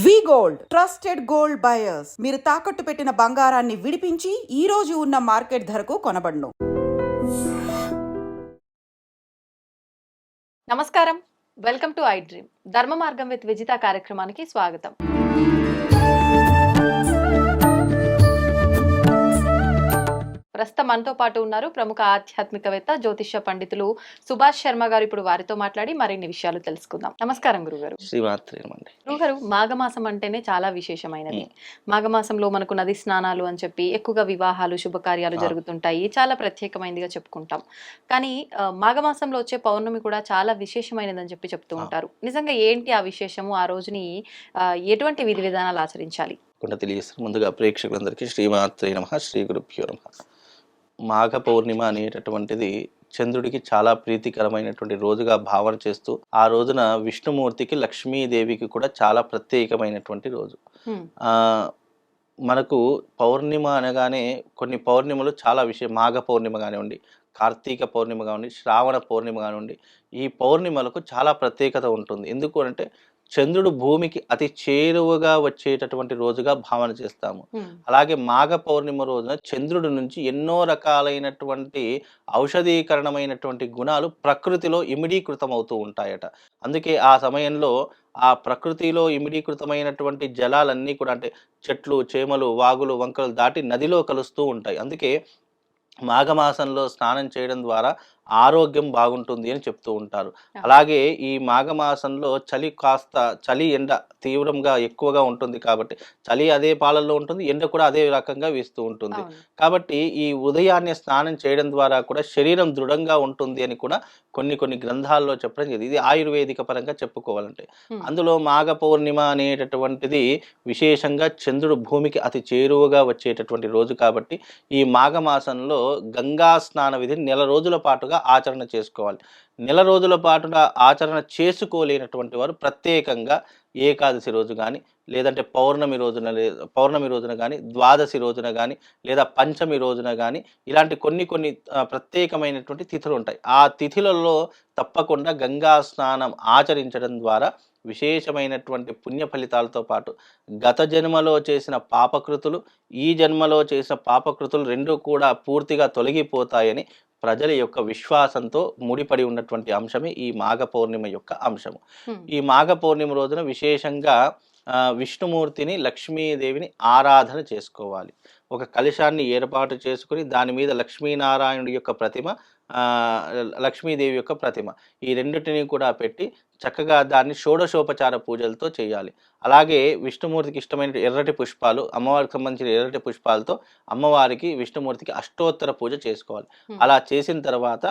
వి gold trusted gold buyers మీరు తాకట్టు పెట్టిన బంగారాన్ని విడిపించి ఈ రోజు ఉన్న మార్కెట్ ధరకు కొనబడును. నమస్కారం, వెల్కమ్ టు ఐ డ్రీమ్. ధర్మ మార్గం విత్ విజిత కార్యక్రమానికి స్వాగతం. ప్రస్తుతం మనతో పాటు ఉన్నారు ప్రముఖ ఆధ్యాత్మికవేత్త జ్యోతిష్య పండితులు సుభాష్ శర్మ గారు. ఇప్పుడు వారితో మాట్లాడి మరిన్ని విషయాలు తెలుసుకుందాం. నమస్కారం గురుగారు. గురుగారు, మాఘమాసం అంటేనే చాలా విశేషమైనది. మాఘమాసంలో మనకు నది స్నానాలు అని చెప్పి ఎక్కువగా వివాహాలు శుభకార్యాలు జరుగుతుంటాయి. చాలా ప్రత్యేకమైనదిగా చెప్పుకుంటాం. కానీ మాఘమాసంలో వచ్చే పౌర్ణమి కూడా చాలా విశేషమైనదని చెప్పి చెప్తూ ఉంటారు. నిజంగా ఏంటి ఆ విశేషము? ఆ రోజుని ఎటువంటి విధి విధానాలు ఆచరించాలి? ముందుగా ప్రేక్షకులందరికీ శ్రీమాత్రే నమః, శ్రీ గురుభ్యో నమః. మాఘ పౌర్ణిమ అనేటటువంటిది చంద్రుడికి చాలా ప్రీతికరమైనటువంటి రోజుగా భావన చేస్తూ, ఆ రోజున విష్ణుమూర్తికి లక్ష్మీదేవికి కూడా చాలా ప్రత్యేకమైనటువంటి రోజు. మనకు పౌర్ణిమ అనగానే కొన్ని పౌర్ణిమలు చాలా మాఘ పౌర్ణిమ కానివ్వండి, కార్తీక పౌర్ణిమ కానివ్వండి, శ్రావణ పౌర్ణిమ కానివ్వండి, ఈ పౌర్ణిమలకు చాలా ప్రత్యేకత ఉంటుంది. ఎందుకు అంటే చంద్రుడు భూమికి అతి చేరువగా వచ్చేటటువంటి రోజుగా భావన చేస్తాము. అలాగే మాఘ పౌర్ణిమ రోజున చంద్రుడి నుంచి ఎన్నో రకాలైనటువంటి ఔషధీకరణమైనటువంటి గుణాలు ప్రకృతిలో ఇమిడీకృతం అవుతూ ఉంటాయట. అందుకే ఆ సమయంలో ఆ ప్రకృతిలో ఇమిడీకృతమైనటువంటి జలాలన్నీ కూడా, అంటే చెట్లు, చేమలు, వాగులు, వంకలు దాటి నదిలో కలుస్తూ ఉంటాయి. అందుకే మాఘమాసంలో స్నానం చేయడం ద్వారా ఆరోగ్యం బాగుంటుంది అని చెప్తూ ఉంటారు. అలాగే ఈ మాఘమాసంలో చలి ఎండ తీవ్రంగా ఎక్కువగా ఉంటుంది కాబట్టి చలి అదే పాలల్లో ఉంటుంది, ఎండ కూడా అదే రకంగా వీస్తూ ఉంటుంది. కాబట్టి ఈ ఉదయాన్నే స్నానం చేయడం ద్వారా కూడా శరీరం దృఢంగా ఉంటుంది అని కూడా కొన్ని గ్రంథాల్లో చెప్పడం జరిగింది. ఇది ఆయుర్వేదిక పరంగా చెప్పుకోవాలంటే. అందులో మాఘ పౌర్ణిమ అనేటటువంటిది విశేషంగా చంద్రుడు భూమికి అతి చేరువగా వచ్చేటటువంటి రోజు కాబట్టి ఈ మాఘమాసంలో గంగా స్నాన విధిని నెల రోజుల పాటుగా ఆచరణ చేసుకోవాలి. నెల రోజుల పాటుగా ఆచరణ చేసుకోలేనటువంటి వారు ప్రత్యేకంగా ఏకాదశి రోజు కానీ, లేదంటే పౌర్ణమి రోజున కానీ, ద్వాదశి రోజున కానీ, లేదా పంచమి రోజున కానీ, ఇలాంటి కొన్ని ప్రత్యేకమైనటువంటి తిథులు ఉంటాయి. ఆ తిథులలో తప్పకుండా గంగా స్నానం ఆచరించడం ద్వారా విశేషమైనటువంటి పుణ్య ఫలితాలతో పాటు గత జన్మలో చేసిన పాపకృతులు, ఈ జన్మలో చేసిన పాపకృతులు రెండూ కూడా పూర్తిగా తొలగిపోతాయని ప్రజల యొక్క విశ్వాసంతో ముడిపడి ఉన్నటువంటి అంశమే ఈ మాఘ పౌర్ణిమ యొక్క అంశము. ఈ మాఘ పౌర్ణిమ రోజున విశేషంగా విష్ణుమూర్తిని, లక్ష్మీదేవిని ఆరాధన చేసుకోవాలి. ఒక కలశాన్ని ఏర్పాటు చేసుకుని దాని మీద లక్ష్మీనారాయణుడి యొక్క ప్రతిమ, లక్ష్మీదేవి యొక్క ప్రతిమ, ఈ రెండింటిని కూడా పెట్టి చక్కగా దాన్ని షోడశోపచార పూజలతో చేయాలి. అలాగే విష్ణుమూర్తికి ఇష్టమైన ఎర్రటి పుష్పాలు, అమ్మవారికి సంబంధించిన ఎర్రటి పుష్పాలతో అమ్మవారికి, విష్ణుమూర్తికి అష్టోత్తర పూజ చేసుకోవాలి. అలా చేసిన తర్వాత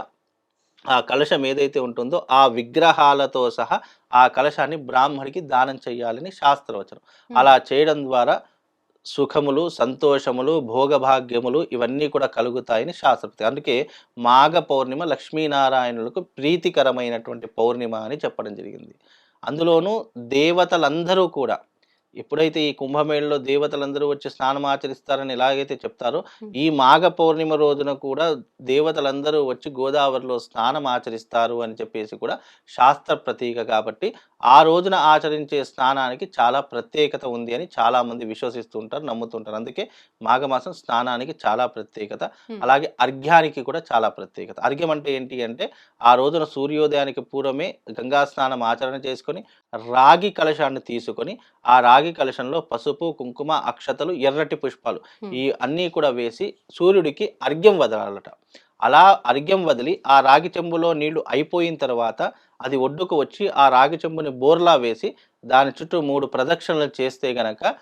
ఆ కలశం ఏదైతే ఉంటుందో ఆ విగ్రహాలతో సహా ఆ కలశాన్ని బ్రాహ్మడికి దానం చేయాలని శాస్త్రవచనం. అలా చేయడం ద్వారా సుఖములు, సంతోషములు, భోగభాగ్యములు ఇవన్నీ కూడా కలుగుతాయని శాస్త్రపతి. అందుకే మాఘ పౌర్ణిమ లక్ష్మీనారాయణులకు ప్రీతికరమైనటువంటి పౌర్ణిమ అని చెప్పడం జరిగింది. అందులోనూ దేవతలందరూ కూడా ఎప్పుడైతే ఈ కుంభమేళలో దేవతలందరూ వచ్చి స్నానం ఆచరిస్తారని ఎలాగైతే చెప్తారో, ఈ మాఘ పౌర్ణిమ రోజున కూడా దేవతలందరూ వచ్చి గోదావరిలో స్నానం ఆచరిస్తారు అని చెప్పేసి కూడా శాస్త్ర ప్రతీక. కాబట్టి ఆ రోజున ఆచరించే స్నానానికి చాలా ప్రత్యేకత ఉంది అని చాలామంది విశ్వసిస్తూ ఉంటారు, నమ్ముతుంటారు. అందుకే మాఘమాసం స్నానానికి చాలా ప్రత్యేకత. అలాగే అర్ఘ్యానికి కూడా చాలా ప్రత్యేకత. అర్ఘ్యం అంటే ఏంటి అంటే ఆ రోజున సూర్యోదయానికి పూర్వమే గంగా స్నానం ఆచరణ చేసుకొని రాగి కలశాన్ని తీసుకొని ఆ రాగి కలశంలో పసుపు, కుంకుమ, అక్షతలు, ఎర్రటి పుష్పాలు ఈ అన్నీ కూడా వేసి సూర్యుడికి అర్ఘ్యం వదలాలట. అలా అర్ఘ్యం వదిలి ఆ రాగి చెంబులో నీళ్లు అయిపోయిన తర్వాత అది ఒడ్డుకు వచ్చి ఆ రాగి చెంబుని బోర్లా వేసి దాని చుట్టూ 3 ప్రదక్షిణలు చేస్తే గనక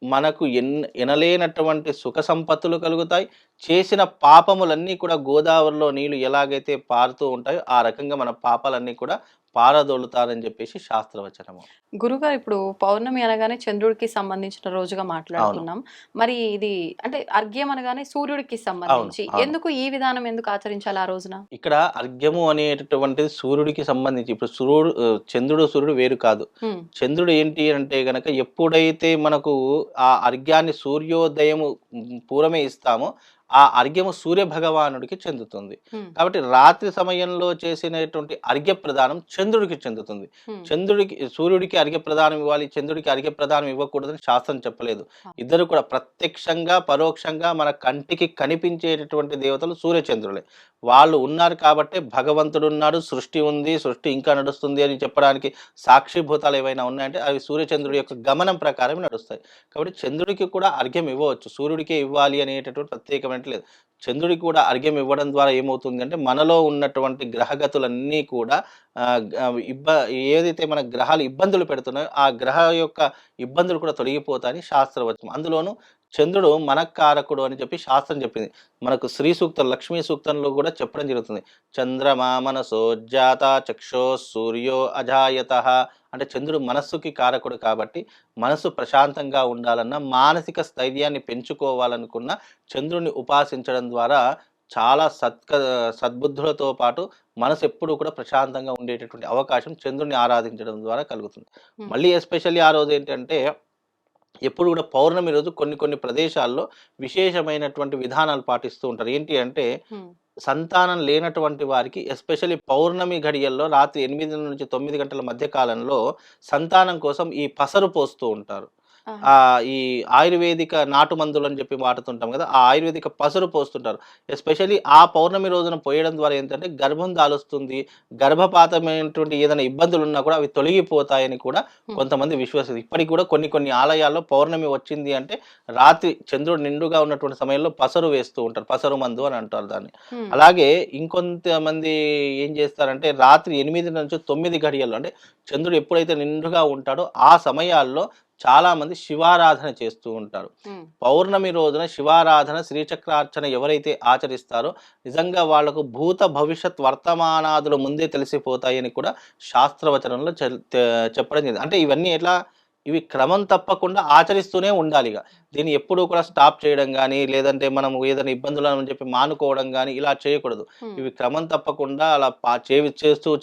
మనకు ఎనలేనటువంటి సుఖ సంపత్తులు కలుగుతాయి. చేసిన పాపములన్నీ కూడా గోదావరిలో నీళ్లు ఎలాగైతే పారుతూ ఉంటాయో ఆ రకంగా మన పాపాలన్నీ కూడా పారదోలుతారని చెప్పేసి శాస్త్రవచనము. గురుగారు, ఇప్పుడు పౌర్ణమి అనగానే చంద్రుడికి సంబంధించిన రోజుగా మాట్లాడుతున్నాం. మరి ఇది అంటే అర్ఘ్యం అనగానే సూర్యుడికి సంబంధించి ఎందుకు ఈ విధానం ఎందుకు ఆచరించాలి ఆ రోజున? ఇక్కడ అర్ఘ్యము అనేటటువంటిది సూర్యుడికి సంబంధించి, ఇప్పుడు చంద్రుడు సూర్యుడు వేరు కాదు. చంద్రుడు ఏంటి అంటే గనక ఎప్పుడైతే మనకు ఆ అర్ఘ్యాన్ని సూర్యోదయము పూర్వమే ఇస్తామో ఆ అర్ఘ్యము సూర్య భగవానుడికి చెందుతుంది. హ్మ్. కాబట్టి రాత్రి సమయంలో చేసినటువంటి అర్ఘ్య ప్రదానం చంద్రుడికి చెందుతుంది. హ్మ్. సూర్యుడికి అర్ఘ్య ప్రదానం ఇవ్వాలి, చంద్రుడికి అర్ఘ్య ప్రదానం ఇవ్వకూడదని శాస్త్రం చెప్పలేదు. ఆ! ఇద్దరు కూడా ప్రత్యక్షంగా, పరోక్షంగా మన కంటికి కనిపించేటటువంటి దేవతలు సూర్యచంద్రులే. వాళ్ళు ఉన్నారు కాబట్టే భగవంతుడున్నాడు, సృష్టి ఉంది, సృష్టి ఇంకా నడుస్తుంది అని చెప్పడానికి సాక్షిభూతాలు ఏవైనా ఉన్నాయంటే అవి సూర్యచంద్రుడి యొక్క గమనం ప్రకారం నడుస్తాయి. కాబట్టి చంద్రుడికి కూడా అర్ఘ్యం ఇవ్వవచ్చు. సూర్యుడికే ఇవ్వాలి అనేటటువంటి ప్రత్యేకమైనటి లేదు. చంద్రుడికి కూడా అర్ఘ్యం ఇవ్వడం ద్వారా ఏమవుతుందంటే మనలో ఉన్నటువంటి గ్రహగతులన్నీ కూడా ఆహ్, గ ఇబ్బ ఏదైతే మన గ్రహాలు ఇబ్బందులు పెడుతున్నాయో ఆ గ్రహ యొక్క ఇబ్బందులు కూడా తొలగిపోతాయని శాస్త్రవచనం. అందులోనూ చంద్రుడు మనఃకారకుడు అని చెప్పి శాస్త్రం చెప్పింది. మనకు శ్రీ సూక్తం, లక్ష్మీ సూక్తంలో కూడా చెప్పడం జరుగుతుంది. చంద్రమా మనసోజ్జాత చక్షో సూర్యో అజాయతః అంటే చంద్రుడు మనస్సుకి కారకుడు కాబట్టి మనసు ప్రశాంతంగా ఉండాలన్నా, మానసిక స్థైర్యాన్ని పెంచుకోవాలనుకున్న చంద్రుడిని ఉపాసించడం ద్వారా చాలా సద్బుద్ధులతో పాటు మనసు ఎప్పుడూ కూడా ప్రశాంతంగా ఉండేటటువంటి అవకాశం చంద్రుడిని ఆరాధించడం ద్వారా కలుగుతుంది. హ్మ్. మళ్ళీ ఎస్పెషల్లీ ఆ రోజు ఏంటంటే ఎప్పుడు కూడా పౌర్ణమి రోజు కొన్ని కొన్ని ప్రదేశాల్లో విశేషమైనటువంటి విధానాలు పాటిస్తూ ఉంటారు. ఏంటి అంటే హ్మ్. సంతానం లేనటువంటి వారికి ఎస్పెషల్లీ పౌర్ణమి ఘడియల్లో రాత్రి 8-9 గంటల మధ్య కాలంలో సంతానం కోసం ఈ పసరు పోస్తూ ఉంటారు. ఆహా! ఈ ఆయుర్వేదిక నాటు మందులని చెప్పి వాడుతుంటాం కదా! ఆ ఆయుర్వేదిక పసరు పోస్తుంటారు. ఎస్పెషల్లీ ఆ పౌర్ణమి రోజున పోయడం ద్వారా ఏంటంటే గర్భం దాలుస్తుంది. గర్భపాతమైనటువంటి ఏదైనా ఇబ్బందులున్నా కూడా అవి తొలగిపోతాయని కూడా హ్మ్. కొంతమంది ఇప్పటికి కూడా కొన్ని కొన్ని ఆలయాల్లో పౌర్ణమి వచ్చింది అంటే రాత్రి చంద్రుడు నిండుగా ఉన్నటువంటి సమయంలో పసరు వేస్తూ ఉంటారు. పసరు మందు అని అంటారు దాన్ని. హ్మ్. అలాగే ఇంకొంతమంది ఏం చేస్తారంటే రాత్రి 8-9 గడియల్లో అంటే చంద్రుడు ఎప్పుడైతే నిండుగా ఉంటాడో ఆ సమయాల్లో చాలామంది శివారాధన చేస్తూ ఉంటారు. హ్మ్. పౌర్ణమి రోజున శివారాధన, శ్రీచక్రార్చన ఎవరైతే ఆచరిస్తారో నిజంగా వాళ్లకు భూత భవిష్యత్ వర్తమానాదులు ముందే తెలిసిపోతాయని కూడా శాస్త్రవచనంలో చెప్పడం జరిగింది. అంటే ఇవన్నీ ఎట్లా ఇవి క్రమం తప్పకుండా ఆచరిస్తూనే ఉండాలిగ. దీన్ని ఎప్పుడూ కూడా స్టాప్ చేయడం గానీ, లేదంటే మనం ఏదైనా ఇబ్బందులని చెప్పి మానుకోవడం గానీ ఇలా చేయకూడదు. హ్మ్. ఇవి క్రమం తప్పకుండా అలా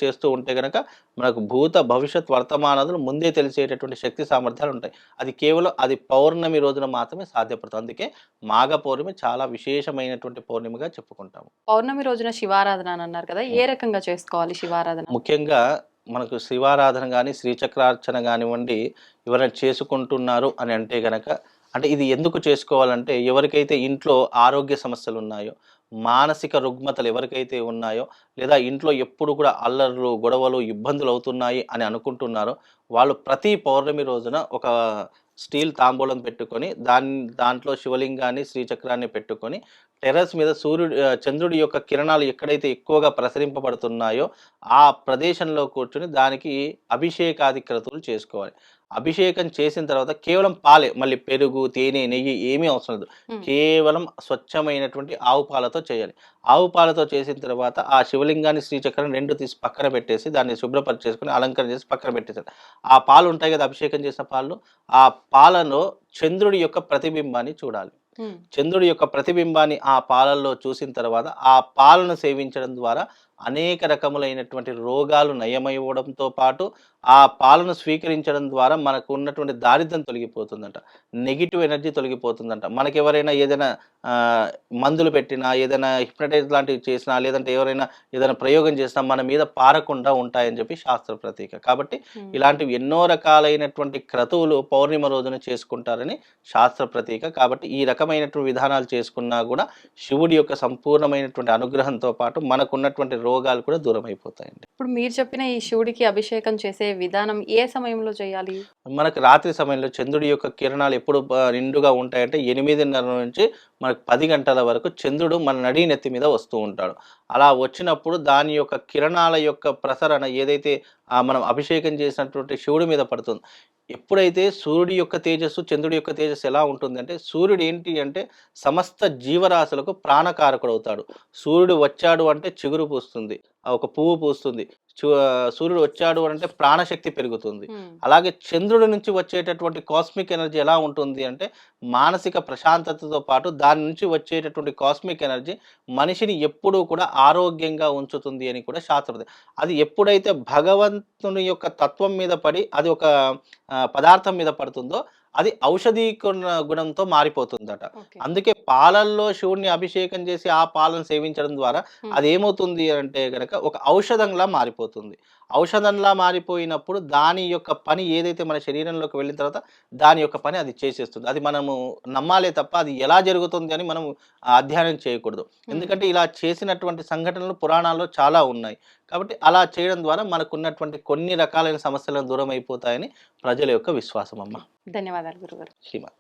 చేస్తూ ఉంటే గనక మనకు భూత భవిష్యత్ వర్తమానాదులు ముందే తెలిసేటటువంటి శక్తి సామర్థ్యాలు ఉంటాయి. అది కేవలం అది పౌర్ణమి రోజున మాత్రమే సాధ్యపడుతుంది. అందుకే మాఘ పౌర్ణమి చాలా విశేషమైనటువంటి పౌర్ణమిగా చెప్పుకుంటాము. పౌర్ణమి రోజున శివారాధన అని అన్నారు కదా! ఏ హ్మ్. రకంగా చేసుకోవాలి శివారాధన? ముఖ్యంగా మనకు శివారాధన గాని, శ్రీచక్రార్చన గానివ్వండి, ఎవరైనా చేసుకుంటున్నారు అని అంటే గనక అంటే ఇది ఎందుకు చేసుకోవాలంటే ఎవరికైతే ఇంట్లో ఆరోగ్య సమస్యలున్నాయో, మానసిక రుగ్మతలు ఎవరికైతే ఉన్నాయో, లేదా ఇంట్లో ఎప్పుడు కూడా అల్లర్లు, గొడవలు, ఇబ్బందులవుతున్నాయి అని అనుకుంటున్నారో, వాళ్ళు ప్రతి పౌర్ణమి రోజున ఒక స్టీల్ తాంబూలం పెట్టుకొని దాంట్లో శివలింగాన్ని, శ్రీచక్రాన్ని పెట్టుకొని టెర్రస్ మీద చంద్రుడి యొక్క కిరణాలు ఎక్కడైతే ఎక్కువగా ప్రసరింపబడుతున్నాయో ఆ ప్రదేశంలో కూర్చొని దానికి అభిషేకాది క్రతువులు చేసుకోవాలి. అభిషేకం చేసిన తర్వాత కేవలం పాలే, మళ్ళీ పెరుగు, తేనె, నెయ్యి ఏమీ అవసరం లేదు. హ్మ్. కేవలం స్వచ్ఛమైనటువంటి ఆవు పాలతో చేయాలి. ఆవు పాలతో చేసిన తర్వాత ఆ శివలింగాన్ని, శ్రీచక్రాన్ని 2 తీసి పక్కన పెట్టేసి దాన్ని శుభ్రపరిచేసుకొని అలంకరణ చేసి పక్కన పెట్టేసారు. ఆ పాలు ఉంటాయి కదా! అభిషేకం చేసిన పాలు, ఆ పాలలో చంద్రుడి యొక్క ప్రతిబింబాన్ని చూడాలి. హ్మ్. చంద్రుడి యొక్క ప్రతిబింబాన్ని ఆ పాలల్లో చూసిన తర్వాత ఆ పాలను సేవించడం ద్వారా అనేక రకములైనటువంటి రోగాలు నయమవ్వడంతో పాటు ఆ పాలను స్వీకరించడం ద్వారా మనకు ఉన్నటువంటి దారిద్ర్యం తొలగిపోతుందంట. Negative energy తొలగిపోతుందంట. మనకెవరైనా ఏదైనా మందులు పెట్టినా, ఏదైనా హిప్నటైజ్ లాంటివి చేసినా, లేదంటే ఎవరైనా ఏదైనా ప్రయోగం చేసినా మన మీద పారకుండా ఉంటాయని చెప్పి శాస్త్ర ప్రతీక. కాబట్టి హ్మ్. ఇలాంటివి ఎన్నో రకాలైనటువంటి క్రతువులు పౌర్ణిమ రోజున చేసుకుంటారని శాస్త్ర ప్రతీక. కాబట్టి ఈ రకమైనటువంటి విధానాలు చేసుకున్నా కూడా శివుడి యొక్క సంపూర్ణమైనటువంటి అనుగ్రహంతో పాటు మనకున్నటువంటి రోగాలు కూడా దూరం అయిపోతాయండి. ఇప్పుడు మీరు చెప్పిన ఈ శివుడికి అభిషేకం చేసే విధానం ఏ సమయంలో చేయాలి? మనకు రాత్రి సమయంలో చంద్రుడి యొక్క కిరణాలు ఎప్పుడు నిండుగా ఉంటాయంటే 8:30 నుంచి మనకు 10 గంటల వరకు చంద్రుడు మన నడి నెత్తి మీద వస్తూ ఉంటాడు. అలా వచ్చినప్పుడు దాని యొక్క కిరణాల యొక్క ప్రసరణ ఏదైతే మనం అభిషేకం చేసినటువంటి శివుడి మీద పడుతుంది. ఎప్పుడైతే సూర్యుడి యొక్క తేజస్సు, చంద్రుడి యొక్క తేజస్సు ఎలా ఉంటుందంటే సూర్యుడు ఏంటి అంటే సమస్త జీవరాశులకు ప్రాణకారకుడవుతాడు. సూర్యుడు వచ్చాడు అంటే చిగురు పూస్తుంది. ఒక పువ్వు పూస్తుంది. సూర్యుడు వచ్చాడు అంటే ప్రాణశక్తి పెరుగుతుంది. హ్మ్. అలాగే చంద్రుడి నుంచి వచ్చేటటువంటి కాస్మిక్ ఎనర్జీ ఎలా ఉంటుంది అంటే మానసిక ప్రశాంతతతో పాటు దాని నుంచి వచ్చేటటువంటి కాస్మిక్ ఎనర్జీ మనిషిని ఎప్పుడూ కూడా ఆరోగ్యంగా ఉంచుతుంది అని కూడా శాస్త్రం. అది ఎప్పుడైతే భగవంతుని యొక్క తత్వం మీద పడి అది ఒక పదార్థం మీద పడుతుందో అది ఔషధీ గుణంతో మారిపోతుందట. ఓకే. అందుకే పాలల్లో శివుడిని అభిషేకం చేసి ఆ పాలను సేవించడం ద్వారా హ్మ్. అది ఏమవుతుంది అంటే గనక ఒక ఔషధంలా మారిపోతుంది. ఔషధంలా మారిపోయినప్పుడు దాని యొక్క పని ఏదైతే మన శరీరంలోకి వెళ్ళిన తర్వాత దాని యొక్క పని అది చేసేస్తుంది. అది మనము నమ్మాలే తప్ప అది ఎలా జరుగుతుంది అని మనం అధ్యయనం చేయకూడదు. ఎందుకంటే ఇలా చేసినటువంటి సంఘటనలు పురాణాల్లో చాలా ఉన్నాయి. కాబట్టి అలా చేయడం ద్వారా మనకున్నటువంటి కొన్ని రకాలైన సమస్యలను దూరం అయిపోతాయని ప్రజల యొక్క విశ్వాసం అమ్మ. ధన్యవాదాలు గురుగారు. శ్రీమాన్.